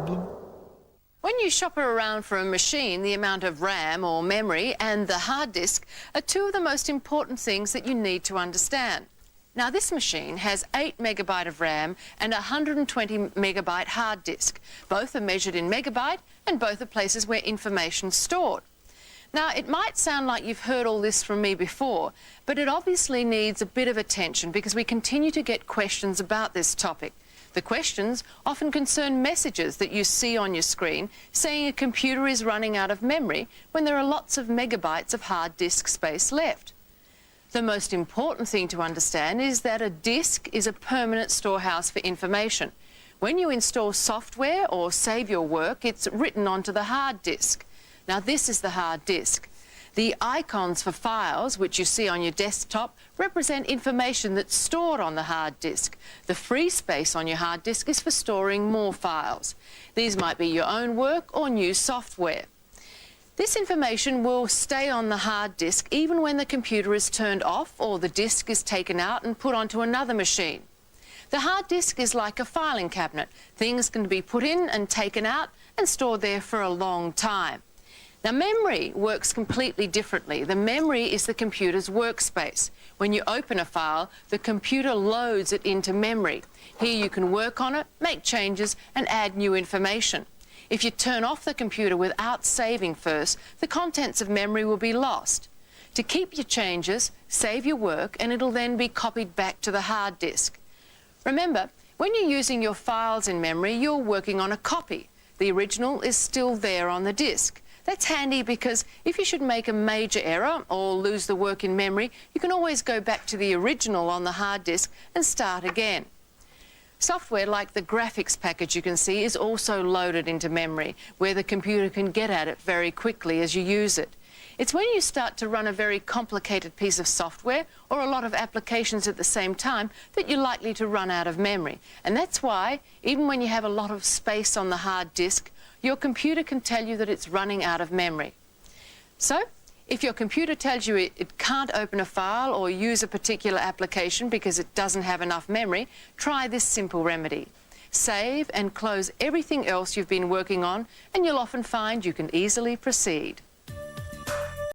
problem? When you shop around for a machine, the amount of RAM or memory and the hard disk are two of the most important things that you need to understand. Now, this machine has 8 megabyte of RAM and 120 megabyte hard disk. Both are measured in megabyte and both are places where information's stored. Now, it might sound like you've heard all this from me before, but it obviously needs a bit of attention because we continue to get questions about this topic. The questions often concern messages that you see on your screen saying a computer is running out of memory when there are lots of megabytes of hard disk space left. The most important thing to understand is that a disk is a permanent storehouse for information. When you install software or save your work, it's written onto the hard disk. Now, this is the hard disk. The icons for files, which you see on your desktop, represent information that's stored on the hard disk. The free space on your hard disk is for storing more files. These might be your own work or new software. This information will stay on the hard disk even when the computer is turned off or the disk is taken out and put onto another machine. The hard disk is like a filing cabinet. Things can be put in and taken out and stored there for a long time. Now, memory works completely differently. The memory is the computer's workspace. When you open a file, the computer loads it into memory. Here you can work on it, make changes, and add new information. If you turn off the computer without saving first, the contents of memory will be lost. To keep your changes, save your work, and it'll then be copied back to the hard disk. Remember, when you're using your files in memory, you're working on a copy. The original is still there on the disk. That's handy because if you should make a major error or lose the work in memory, you can always go back to the original on the hard disk and start again. Software like the graphics package you can see is also loaded into memory, where the computer can get at it very quickly as you use it. It's when you start to run a very complicated piece of software or a lot of applications at the same time that you're likely to run out of memory. And that's why, even when you have a lot of space on the hard disk, your computer can tell you that it's running out of memory. So, if your computer tells you it can't open a file or use a particular application because it doesn't have enough memory, try this simple remedy. Save and close everything else you've been working on, and you'll often find you can easily proceed.